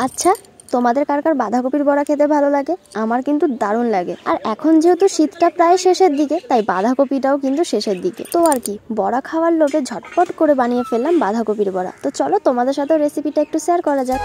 আচ্ছা, তোমাদের কার কার বাঁধাকপির বড়া খেতে ভালো লাগে? আমার কিন্তু দারুণ লাগে। আর এখন যেহেতু শীতটা প্রায় শেষের দিকে, তাই বাঁধাকপিটাও কিন্তু শেষের দিকে। তো আর কি, বড়া খাওয়ার লোভে ঝটপট করে বানিয়ে ফেললাম বাঁধাকপির বড়া। তো চলো তোমাদের সাথে রেসিপিটা একটু শেয়ার করা যাক।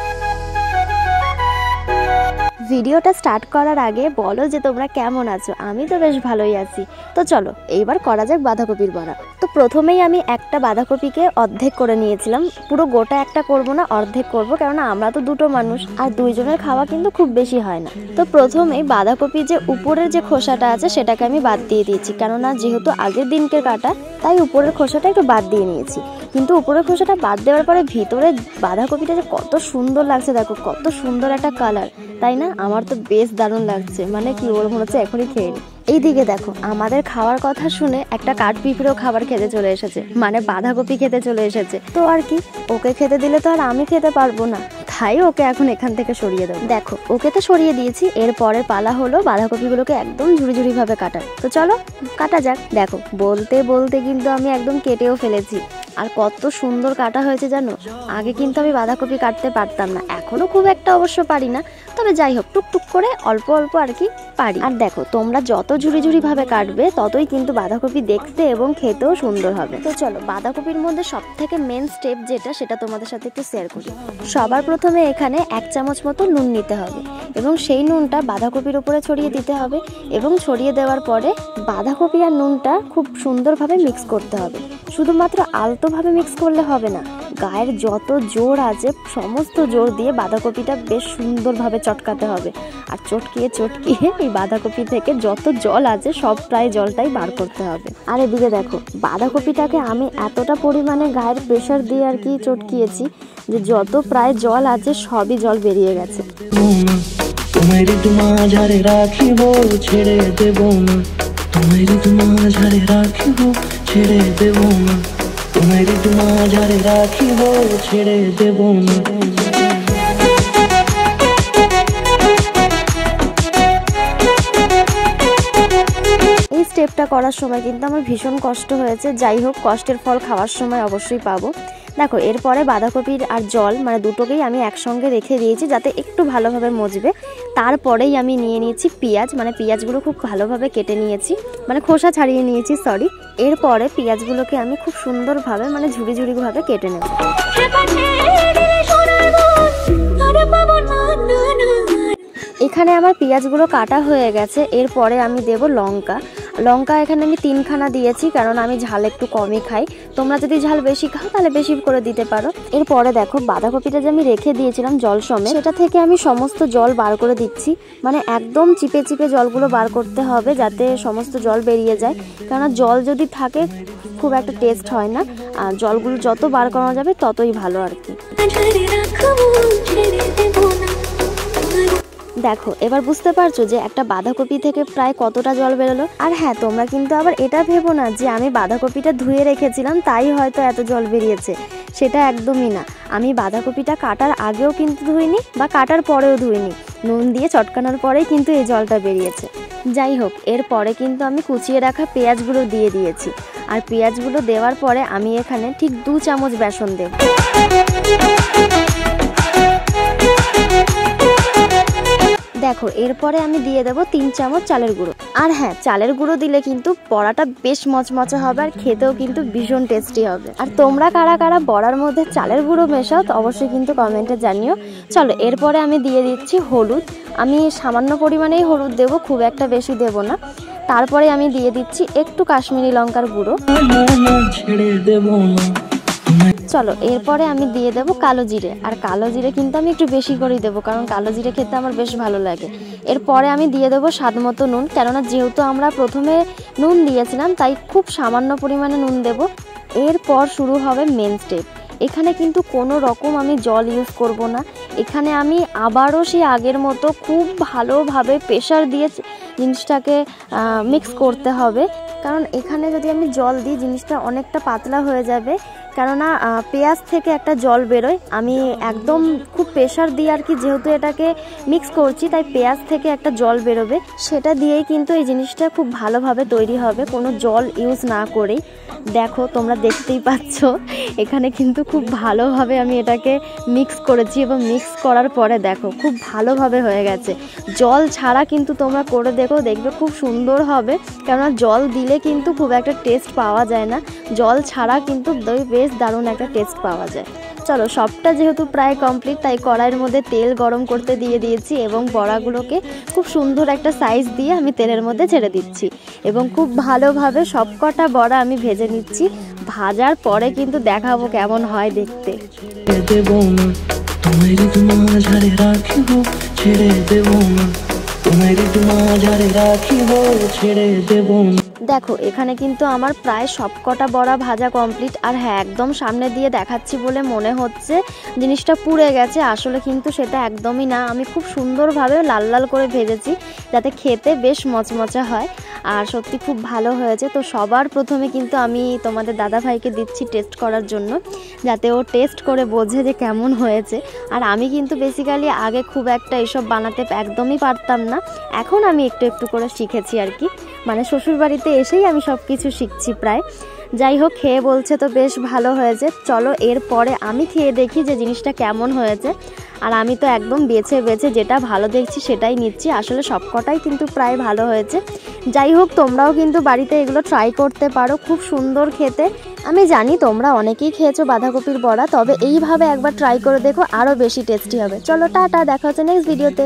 ভিডিওটা স্টার্ট করার আগে বলো যে তোমরা কেমন আছো। আমি তো বেশ ভালোই আছি। তো চলো এইবার করা যাক বাঁধাকপির বড়া। তো প্রথমেই আমি একটা বাঁধাকপিকে অর্ধেক করে নিয়েছিলাম। পুরো গোটা একটা করব না, অর্ধেক করব, কেননা আমরা তো দুটো মানুষ আর দুইজনের খাওয়া কিন্তু খুব বেশি হয় না। তো প্রথমেই বাঁধাকপির যে উপরের যে খোসাটা আছে সেটাকে আমি বাদ দিয়ে দিয়েছি, কেননা যেহেতু আগের দিনকে কাটা, তাই উপরের খোসাটা একটু বাদ দিয়ে নিয়েছি। কিন্তু উপরের খোসাটা বাদ দেওয়ার পরে ভিতরে বাঁধাকপিটা যে কত সুন্দর লাগছে, দেখো কত সুন্দর একটা কালার, তাই না? আমার তো বেশ দারুণ লাগছে, মানে কি বলবো, মনে হচ্ছে এখনই খেয়ে নিই। এইদিকে দেখো, আমাদের খাওয়ার কথা শুনে একটা কাঠপিঁপড়েও খাবার খেতে চলে এসেছে, মানে বাঁধাকপি খেতে চলে এসেছে। তো আর কি, ওকে খেতে দিলে তো আর আমি খেতে পারবো না, তাই ওকে এখন এখান থেকে সরিয়ে দেবো। দেখো, ওকে তো সরিয়ে দিয়েছি, এরপরে পালা হলো বাঁধাকপিগুলোকে একদম ঝুড়ি ঝুড়ি ভাবে কাটার। তো চলো কাটা যাক। দেখো, বলতে বলতে কিন্তু আমি একদম কেটেও ফেলেছি, আর কত সুন্দর কাটা হয়েছে জানো। আগে কিন্তু আমি বাঁধাকপি কাটতে পারতাম না, এখনো খুব একটা অবশ্য পারি না, তবে যাই হোক টুকটুক করে অল্প অল্প আর কি পারি। আর দেখো, তোমরা যত ঝুড়ি ঝুড়ি ভাবে কাটবে ততই কিন্তু বাঁধাকপি দেখতে এবং খেতেও সুন্দর হবে। তো চলো, বাঁধাকপির মধ্যে সব থেকে মেন স্টেপ যেটা, সেটা তোমাদের সাথে একটু শেয়ার করি। সবার প্রথমে এখানে 1 চামচ মতো নুন নিতে হবে এবং সেই নুনটা বাঁধাকপির উপরে ছড়িয়ে দিতে হবে, এবং ছড়িয়ে দেওয়ার পরে বাঁধাকপি আর নুনটা খুব সুন্দরভাবে মিক্স করতে হবে। শুধুমাত্র আলতোভাবে মিক্স করলে হবে না, গায়ের যত জোর আছে সমস্ত জোর দিয়ে বাঁধাকপিটা বেশ সুন্দরভাবে চটকাতে হবে। আর চটকিয়ে চটকিয়ে এই বাঁধাকপি থেকে যত জল আছে সব প্রায় জলটাই বার করতে হবে। আর এদিকে দেখো, বাঁধাকপিটাকে আমি এতটা পরিমাণে গায়ের প্রেশার দিয়ে আর কি চটকিয়েছি যে যত প্রায় জল আছে সবই জল বেরিয়ে গেছে। এই স্টেপটা করার সময় কিন্তু আমার ভীষণ কষ্ট হয়েছে, যাই হোক কষ্টের ফল খাওয়ার সময় অবশ্যই পাবো। দেখো, এরপরে বাঁধাকপির আর জল মানে দুটোকেই আমি একসঙ্গে রেখে দিয়েছি যাতে একটু ভালোভাবে মজবে। তারপরেই আমি নিয়ে নিয়েছি পেঁয়াজ, মানে পেঁয়াজগুলো খুব ভালোভাবে কেটে নিয়েছি, মানে খোসা ছাড়িয়ে নিয়েছি, সরি। এরপরে পেঁয়াজগুলোকে আমি খুব সুন্দরভাবে মানে ঝুড়ি ঝুড়ি ভাবে কেটে নেব। এখানে আমার পেঁয়াজগুলো কাটা হয়ে গেছে। এরপরে আমি দেব লঙ্কা। লঙ্কা এখানে আমি 3খানা দিয়েছি, কারণ আমি ঝাল একটু কমই খাই। তোমরা যদি ঝাল বেশি খাও তাহলে বেশি করে দিতে পারো। এরপরে দেখো, বাঁধাকপিটা যে আমি রেখে দিয়েছিলাম জল সমেত, সেটা থেকে আমি সমস্ত জল বার করে দিচ্ছি, মানে একদম চিপে চিপে জলগুলো বার করতে হবে যাতে সমস্ত জল বেরিয়ে যায়, কেননা জল যদি থাকে খুব একটা টেস্ট হয় না। আর জলগুলো যত বার করা যাবে ততই ভালো আর কি। দেখো, এবার বুঝতে পারছো যে একটা বাঁধাকপি থেকে প্রায় কতটা জল বেরোলো। আর হ্যাঁ, তোমরা কিন্তু আবার এটা ভেবো না যে আমি বাঁধাকপিটা ধুয়ে রেখেছিলাম তাই হয়তো এত জল বেরিয়েছে, সেটা একদমই না। আমি বাঁধাকপিটা কাটার আগেও কিন্তু ধুইনি বা কাটার পরেও ধুইনি, নুন দিয়ে চটকানোর পরেই কিন্তু এই জলটা বেরিয়েছে। যাই হোক, এরপরে কিন্তু আমি কুচিয়ে রাখা পেঁয়াজগুলো দিয়ে দিয়েছি, আর পেঁয়াজগুলো দেওয়ার পরে আমি এখানে ঠিক 2 চামচ বেসন দেব। দেখো, এরপরে আমি দিয়ে দেবো 3 চামচ চালের গুঁড়ো। আর হ্যাঁ, চালের গুঁড়ো দিলে কিন্তু বড়াটা বেশ মচমচে হবে আর খেতেও কিন্তু ভীষণ টেস্টি হবে। আর তোমরা কারা কারা বড়ার মধ্যে চালের গুঁড়ো মেশাও অবশ্যই কিন্তু কমেন্টে জানিও। চলো, এরপরে আমি দিয়ে দিচ্ছি হলুদ। আমি সামান্য পরিমাণেই হলুদ দেবো, খুব একটা বেশি দেব না। তারপরে আমি দিয়ে দিচ্ছি একটু কাশ্মীরি লঙ্কার গুঁড়ো। চলো, এরপরে আমি দিয়ে দেব কালো জিরে। আর কালো জিরে কিন্তু আমি একটু বেশি করেই দেবো, কারণ কালো জিরে খেতে আমার বেশ ভালো লাগে। এরপরে আমি দিয়ে দেবো স্বাদ মতো নুন, কেননা যেহেতু আমরা প্রথমে নুন দিয়েছিলাম তাই খুব সামান্য পরিমাণে নুন দেব। এরপর শুরু হবে মেন স্টেপ। এখানে কিন্তু কোনো রকম আমি জল ইউজ করব না। এখানে আমি আবারও সেই আগের মতো খুব ভালোভাবে প্রেশার দিয়ে জিনিসটাকে মিক্স করতে হবে, কারণ এখানে যদি আমি জল দিই জিনিসটা অনেকটা পাতলা হয়ে যাবে কেননা পেঁয়াজ থেকে একটা জল বেরোয়। আমি একদম খুব প্রেশার দিয়ে আর কি যেহেতু এটাকে মিক্স করছি, তাই পেঁয়াজ থেকে একটা জল বেরোবে, সেটা দিয়েই কিন্তু এই জিনিসটা খুব ভালোভাবে তৈরি হবে, কোনো জল ইউজ না করেই। দেখো তোমরা দেখতেই পাচ্ছ এখানে কিন্তু খুব ভালোভাবে আমি এটাকে মিক্স করেছি, এবং মিক্স করার পরে দেখো খুব ভালোভাবে হয়ে গেছে। জল ছাড়া কিন্তু তোমরা করে দেখবে খুব সুন্দর হবে, কেননা জল দিলে কিন্তু খুব একটা টেস্ট পাওয়া যায় না, জল ছাড়া কিন্তু বেশ দারুণ একটা টেস্ট পাওয়া যায়। চলো সবটা যেহেতু প্রায় কমপ্লিট, তাই কড়াইয়ের মধ্যে তেল গরম করতে দিয়ে দিয়েছি, এবং বড়াগুলোকে খুব সুন্দর একটা সাইজ দিয়ে আমি তেলের মধ্যে ছেড়ে দিচ্ছি, এবং খুব ভালোভাবে সবকটা বড়া আমি ভেজে নিচ্ছি। ভাজার পরে কিন্তু দেখাবো কেমন হয় দেখতে। দেখো এখানে কিন্তু আমার প্রায় সবকটা বড়া ভাজা কমপ্লিট। আর হ্যাঁ, একদম সামনে দিয়ে দেখাচ্ছি বলে মনে হচ্ছে জিনিসটা পুড়ে গেছে, আসলে কিন্তু সেটা একদমই না। আমি খুব সুন্দরভাবে লাল লাল করে ভেজেছি যাতে খেতে বেশ মচমচা হয়, আর সত্যি খুব ভালো হয়েছে। তো সবার প্রথমে কিন্তু আমি তোমাদের দাদাভাইকে দিচ্ছি টেস্ট করার জন্য, যাতে ও টেস্ট করে বোঝে যে কেমন হয়েছে। আর আমি কিন্তু বেসিক্যালি আগে খুব একটা এসব বানাতে একদমই পারতাম না, এখন আমি একটু একটু করে শিখেছি আর কি, মানে শ্বশুরবাড়িতে এসেই আমি সব কিছু শিখছি প্রায়। যাই হোক, খেয়ে বলছে তো বেশ ভালো হয়েছে। চলো এরপরে আমি খেয়ে দেখি যে জিনিসটা কেমন হয়েছে। আর আমি তো একদম বেছে বেছে যেটা ভালো দেখছি সেটাই নিচ্ছি, আসলে সবকটাই কিন্তু প্রায় ভালো হয়েছে। যাই হোক, তোমরাও কিন্তু বাড়িতে এগুলো ট্রাই করতে পারো, খুব সুন্দর খেতে। আমি জানি তোমরা অনেকেই খেয়েছো বাঁধাকপির বড়া, তবে এইভাবে একবার ট্রাই করে দেখো, আরও বেশি টেস্টি হবে। চলো টাটা, দেখা হচ্ছে নেক্সট ভিডিওতে।